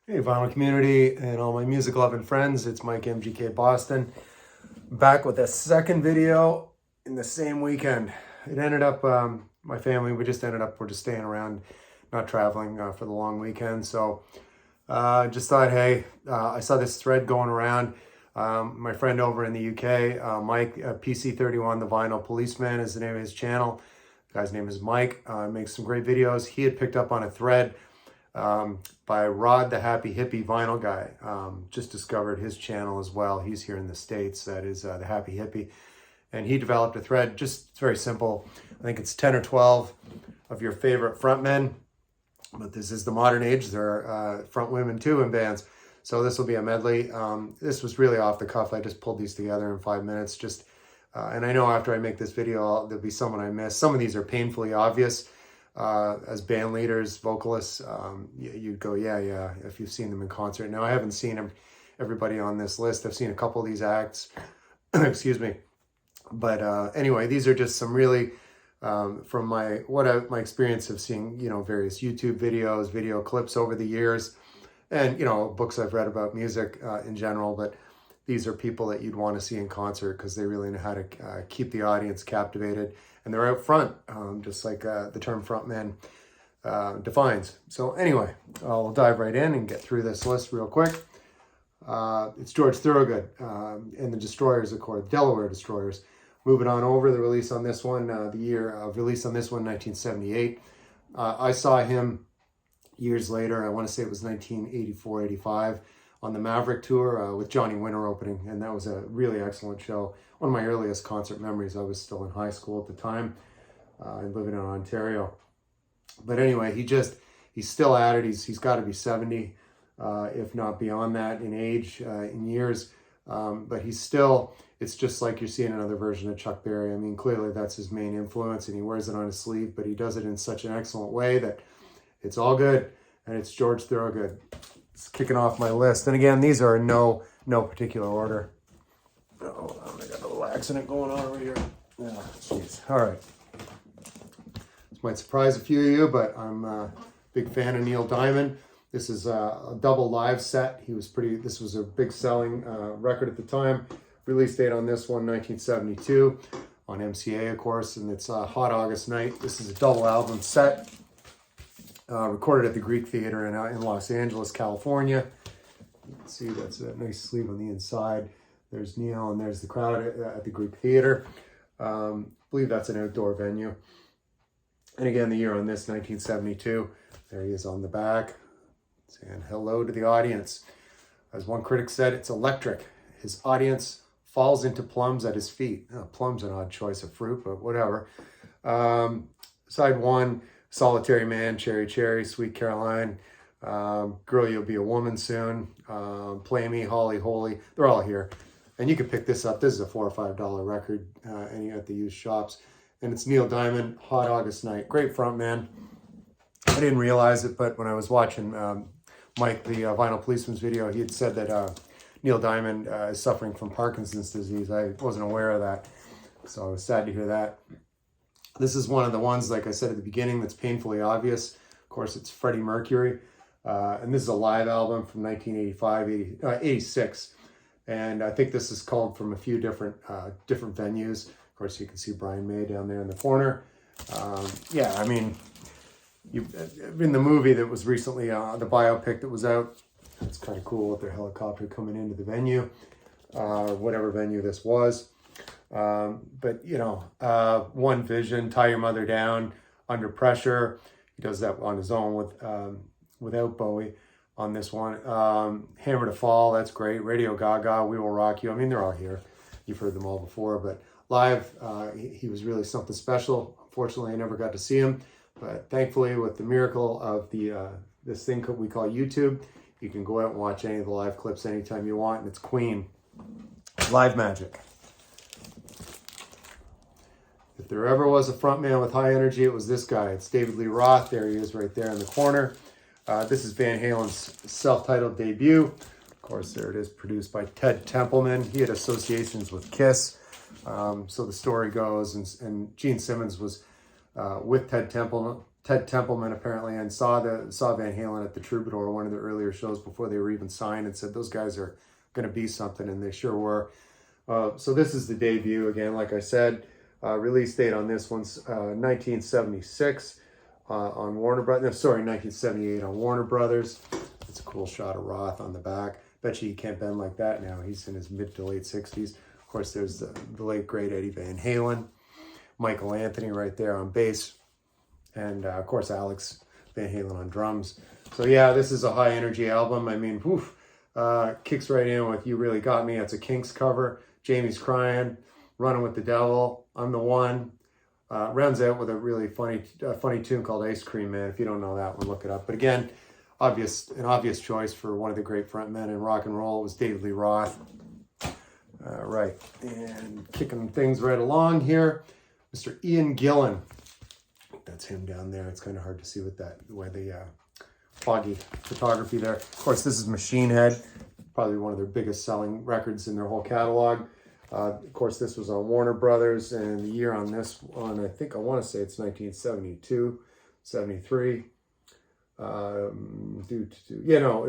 Hey, vinyl community and all my music loving friends, it's Mike MGK Boston, back with a second video in the same weekend. It ended up, my family, we're just staying around, not traveling for the long weekend. So just thought, hey, I saw this thread going around. My friend over in the UK, Mike, PC31, the Vinyl Policeman is the name of his channel. The guy's name is Mike, makes some great videos. He had picked up on a thread by Rod the Happy Hippie Vinyl Guy. Just discovered his channel as well. He's here in the States. That is the Happy Hippie. And he developed a thread, just it's very simple. I think it's 10 or 12 of your favorite frontmen. But this is the modern age. There are front women too in bands. So this will be a medley. This was really off the cuff. I just pulled these together in 5 minutes. And I know after I make this video, there'll be someone I miss. Some of these are painfully obvious. As band leaders, vocalists, you'd go, yeah, if you've seen them in concert. Now, I haven't seen everybody on this list. I've seen a couple of these acts, excuse me. But anyway, these are just some really, from my experience of seeing, various YouTube videos, video clips over the years, and, books I've read about music in general. But these are people that you'd want to see in concert because they really know how to keep the audience captivated. And they're out front, just like the term frontman defines. So anyway, I'll dive right in and get through this list real quick. It's George Thorogood and the Destroyers, of course, Delaware Destroyers. Moving on over, the release on this one, the year of release on this one, 1978. I saw him years later, I want to say it was 1984, 85, on the Maverick tour with Johnny Winter opening, and that was a really excellent show. One of my earliest concert memories. I was still in high school at the time and living in Ontario. But anyway, he's still at it. He's got to be 70, if not beyond that in age, in years. But it's just like you're seeing another version of Chuck Berry. I mean, clearly that's his main influence and he wears it on his sleeve, but he does it in such an excellent way that it's all good. And it's George Thorogood. It's kicking off my list. And again, these are in no particular order. Oh, I got a little accident going on over here. Oh, jeez. All right. This might surprise a few of you, but I'm a big fan of Neil Diamond. This is a double live set. This was a big selling record at the time. Release date on this one, 1972, on MCA, of course, and it's Hot August Night. This is a double album set, recorded at the Greek Theater in Los Angeles, California. You can see that's a nice sleeve on the inside. There's Neil and there's the crowd at the Greek Theater. I believe that's an outdoor venue. And again, the year on this, 1972. There he is on the back, saying hello to the audience. As one critic said, it's electric. His audience falls into plums at his feet. Oh, plum's an odd choice of fruit, but whatever. Side one, Solitary Man, Cherry Cherry, Sweet Caroline, Girl You'll Be a Woman Soon, Play Me, Holly Holy. They're all here. And you can pick this up. This is a $4 or $5 record at the used shops. And it's Neil Diamond, Hot August Night. Great front man. I didn't realize it, but when I was watching Mike, the Vinyl Policeman's video, he had said that Neil Diamond is suffering from Parkinson's disease. I wasn't aware of that, so I was sad to hear that. This is one of the ones, like I said at the beginning, that's painfully obvious. Of course, it's Freddie Mercury. And this is a live album from 86. And I think this is called from a few different venues. Of course, you can see Brian May down there in the corner. Yeah, I mean, in the movie that was recently, the biopic that was out, it's kind of cool with their helicopter coming into the venue, whatever venue this was. But, One Vision, Tie Your Mother Down, Under Pressure. He does that on his own without Bowie on this one. Hammer to Fall, that's great. Radio Gaga, We Will Rock You. I mean, they're all here. You've heard them all before, but live, he was really something special. Unfortunately, I never got to see him, but thankfully, with the miracle of this thing we call YouTube, you can go out and watch any of the live clips anytime you want, and it's Queen. Live magic. If there ever was a frontman with high energy, it was this guy. It's David Lee Roth. There he is right there in the corner. This is Van Halen's self-titled debut. Of course, there it is, produced by Ted Templeman. He had associations with Kiss. So the story goes, and Gene Simmons was with Ted Ted Templeman apparently, and saw Van Halen at the Troubadour, one of the earlier shows before they were even signed, and said those guys are going to be something, and they sure were. So this is the debut again, like I said. Release date on this one's 1976 on Warner Brothers. No, sorry, 1978 on Warner Brothers. It's a cool shot of Roth on the back. Bet you can't bend like that now. He's in his mid to late 60s. Of course, there's the late great Eddie Van Halen, Michael Anthony right there on bass, and of course Alex Van Halen on drums. So yeah, this is a high energy album. I mean, kicks right in with "You Really Got Me." It's a Kinks cover. Jamie's crying, "Running with the Devil," "I'm the One." Rounds out with a really funny tune called "Ice Cream Man." If you don't know that one, look it up. But again, an obvious choice for one of the great frontmen in rock and roll was David Lee Roth. Right, and kicking things right along here, Mr. Ian Gillan. That's him down there. It's kind of hard to see with the way the foggy photography there. Of course, this is Machine Head, probably one of their biggest selling records in their whole catalog. Of course, this was on Warner Brothers, and the year on this one, I want to say it's 1972, 73. It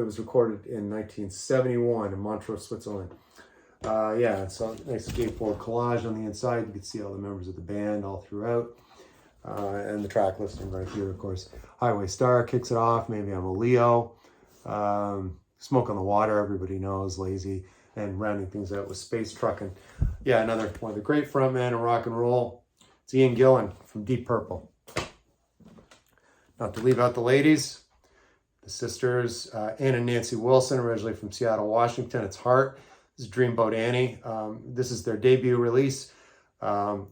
was recorded in 1971 in Montreux, Switzerland. So nice skateboard collage on the inside. You can see all the members of the band all throughout. And the track listing right here, of course. Highway Star kicks it off. Maybe I'm a Leo. Smoke on the Water, everybody knows. Lazy. And rounding things out with Space Truckin'. Yeah, another one of the great frontmen in rock and roll. It's Ian Gillan from Deep Purple. Not to leave out the ladies. The sisters, Ann and Nancy Wilson, originally from Seattle, Washington. It's Heart. This is Dreamboat Annie. This is their debut release.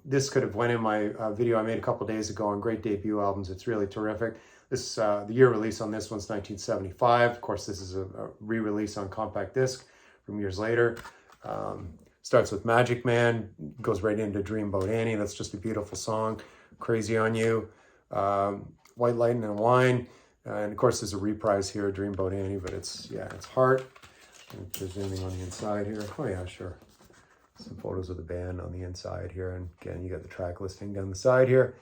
This could have went in my video I made a couple days ago on great debut albums. It's really terrific. This the year release on this one's 1975. Of course, this is a re-release on compact disc from years later. Starts with Magic Man, goes right into Dreamboat Annie. That's just a beautiful song. Crazy on You, White Lightning and Wine, and of course there's a reprise here, Dreamboat Annie, but it's Heart. If there's anything on the inside here. Oh yeah, sure. Some photos of the band on the inside here, and again, you got the track listing down the side here.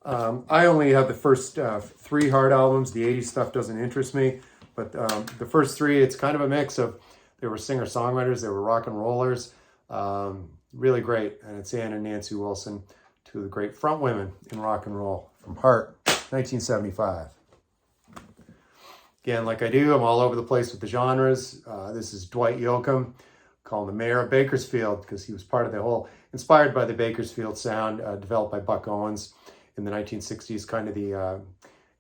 I only have the first 3 Heart albums. The 80s stuff doesn't interest me, but the first 3, it's kind of a mix of, they were singer-songwriters, they were rock and rollers, really great. And it's Ann and Nancy Wilson, 2 of the great front women in rock and roll from Heart, 1975. Again, like I do, I'm all over the place with the genres. This is Dwight Yoakam, called the Mayor of Bakersfield, because he was part of the whole, inspired by the Bakersfield sound developed by Buck Owens in the 1960s, kind of the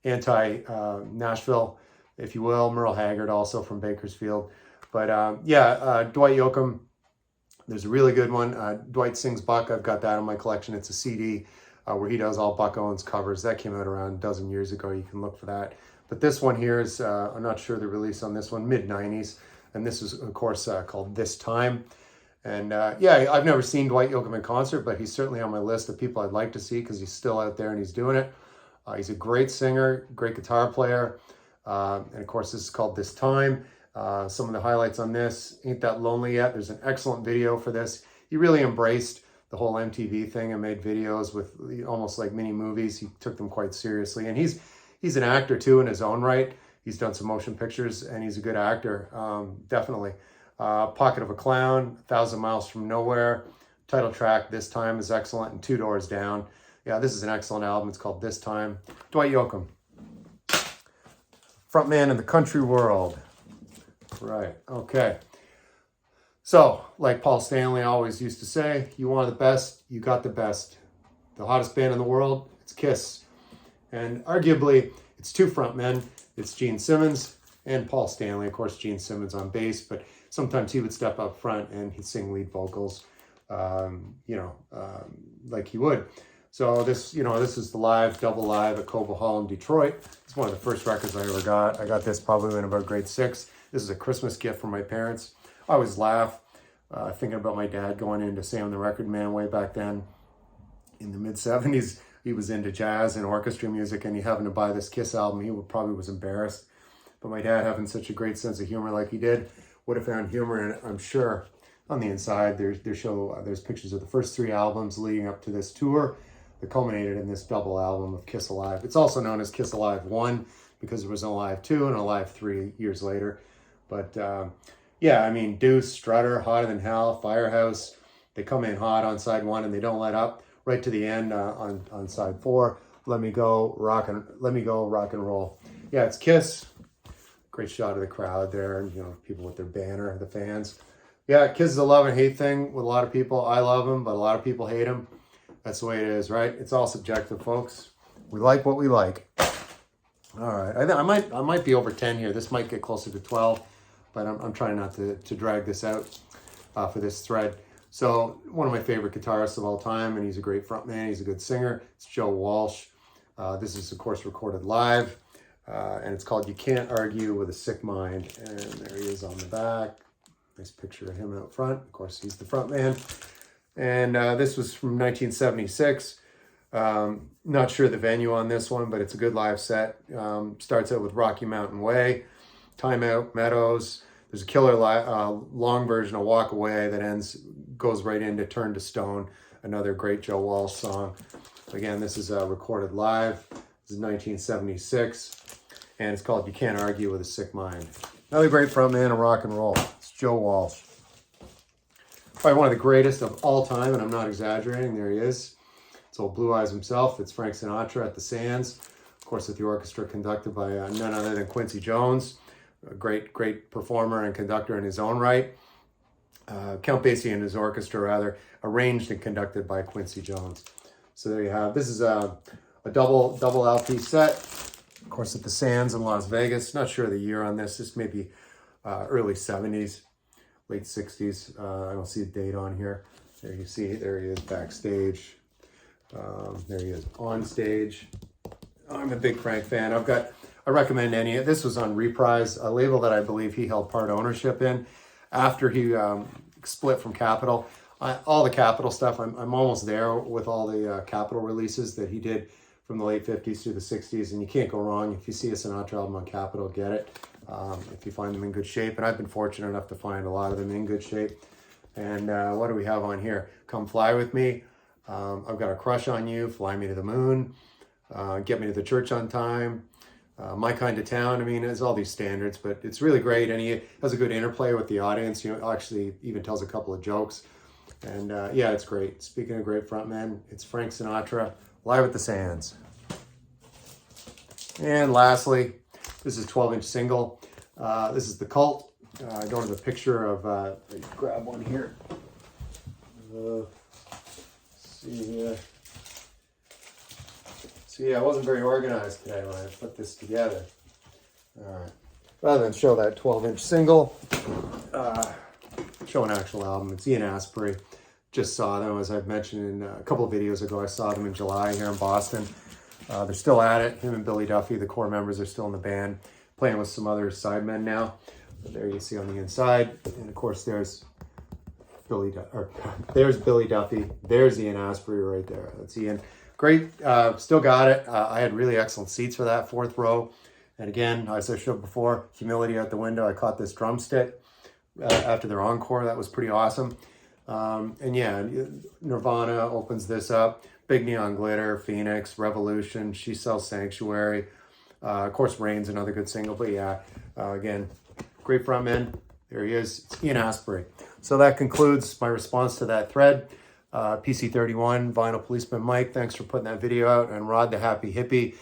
anti-Nashville, if you will. Merle Haggard also from Bakersfield. But Dwight Yoakam, there's a really good one. Dwight Sings Buck, I've got that in my collection. It's a CD where he does all Buck Owens covers. That came out around a dozen years ago. You can look for that. But this one here is, I'm not sure the release on this one, mid-90s. And this is, of course, called This Time. And I've never seen Dwight Yoakam in concert, but he's certainly on my list of people I'd like to see because he's still out there and he's doing it. He's a great singer, great guitar player. And of course, this is called This Time. Some of the highlights on this, Ain't That Lonely Yet. There's an excellent video for this. He really embraced the whole MTV thing and made videos with almost like mini movies. He took them quite seriously. And he's an actor too in his own right. He's done some motion pictures and he's a good actor, definitely. Pocket of a Clown, 1,000 Miles from Nowhere. Title track, This Time, is excellent, and 2 Doors Down. Yeah, this is an excellent album. It's called This Time. Dwight Yoakam. Frontman in the country world. Right, okay. So, like Paul Stanley always used to say, you want the best, you got the best. The hottest band in the world, it's Kiss. And arguably, it's 2 frontmen. It's Gene Simmons and Paul Stanley. Of course, Gene Simmons on bass, but sometimes he would step up front and he'd sing lead vocals, like he would. So this is the double live at Cobo Hall in Detroit. It's one of the first records I ever got. I got this probably in about grade 6. This is a Christmas gift from my parents. I always laugh thinking about my dad going into Sam the Record Man way back then in the mid-70s. He was into jazz and orchestra music, and he happened to buy this Kiss album. He probably was embarrassed. But my dad, having such a great sense of humor like he did, would have found humor in it, I'm sure. On the inside, there's pictures of the first 3 albums leading up to this tour. that culminated in this double album of Kiss Alive. It's also known as Kiss Alive 1 because there was an Alive 2 and an Alive 3 years later. But yeah, I mean, Deuce, Strutter, Hotter Than Hell, Firehouse, they come in hot on side 1 and they don't let up right to the end on side 4. Let Me Go, Rock and Roll. Yeah, it's Kiss. Great shot of the crowd there, and you know, people with their banner, the fans. Yeah, Kiss is a love and hate thing with a lot of people. I love him, but a lot of people hate him. That's the way it is, right? It's all subjective, folks. We like what we like. All right, I might be over 10 here. This might get closer to 12, but I'm trying not to drag this out for this thread. So one of my favorite guitarists of all time, and he's a great frontman. He's a good singer. It's Joe Walsh. This is, of course, recorded live, and it's called You Can't Argue with a Sick Mind. And there he is on the back. Nice picture of him out front. Of course, he's the frontman. And this was from 1976. Not sure the venue on this one, but it's a good live set. Starts out with Rocky Mountain Way, Time Out, Meadows. There's a killer long version of Walk Away that goes right into Turn to Stone, another great Joe Walsh song. Again, this is recorded live. This is 1976, and it's called You Can't Argue with a Sick Mind. Another great frontman of rock and roll. It's Joe Walsh. Probably one of the greatest of all time, and I'm not exaggerating. There he is. It's old Blue Eyes himself. It's Frank Sinatra at the Sands. Of course, with the orchestra conducted by none other than Quincy Jones, a great performer and conductor in his own right. Count Basie and his orchestra, rather, arranged and conducted by Quincy Jones. So there you have. This is a double LP set. Of course, at the Sands in Las Vegas. Not sure the year on this. This may be early 70s, late 60s. I don't see a date on here. There you see, there he is backstage. There he is on stage. I'm a big Frank fan. I recommend any. This was on Reprise, a label that I believe he held part ownership in after he split from Capitol. All the Capitol stuff, I'm almost there with all the Capitol releases that he did from the late 50s through the 60s, and you can't go wrong. If you see a Sinatra album on Capitol, get it. If you find them in good shape, and I've been fortunate enough to find a lot of them in good shape. And what do we have on here? Come Fly With Me. I've Got a Crush on You, Fly Me to the Moon, Get Me to the Church on Time, My Kind of Town. I mean, it's all these standards, but it's really great, and he has a good interplay with the audience. You know, actually even tells a couple of jokes, and yeah, it's great. Speaking of great frontmen, it's Frank Sinatra, live at the Sands. And lastly, this is a 12-inch single. This is The Cult. I don't have a picture of, grab one here. See here. See, I wasn't very organized today when I put this together. All right. Rather than show that 12-inch single, show an actual album. It's Ian Asprey. Just saw them, as I've mentioned in a couple of videos ago. I saw them in July here in Boston. They're still at it. Him and Billy Duffy, the core members, are still in the band, playing with some other sidemen now. But there you see on the inside. And of course, there's Billy Duffy. There's Ian Asprey right there. That's Ian. Great. Still got it. I had really excellent seats for that fourth row. And again, as I showed before, humility out the window. I caught this drumstick after their encore. That was pretty awesome. And yeah, Nirvana opens this up. Big Neon Glitter, Phoenix, Revolution, She Sells Sanctuary. Of course, Rain's another good single. But yeah, again, great frontman. There he is. It's Ian Asprey. So that concludes my response to that thread. PC31, Vinyl Policeman Mike, thanks for putting that video out. And Rod the Happy Hippie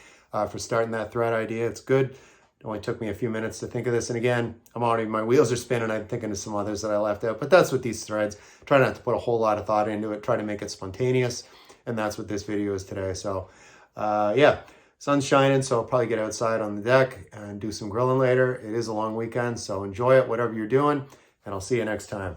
for starting that thread idea. It's good. It only took me a few minutes to think of this. And again, my wheels are spinning. I'm thinking of some others that I left out. But that's what these threads, try not to put a whole lot of thought into it. Try to make it spontaneous. And that's what this video is today. So yeah, sun's shining. So I'll probably get outside on the deck and do some grilling later. It is a long weekend. So enjoy it, whatever you're doing. And I'll see you next time.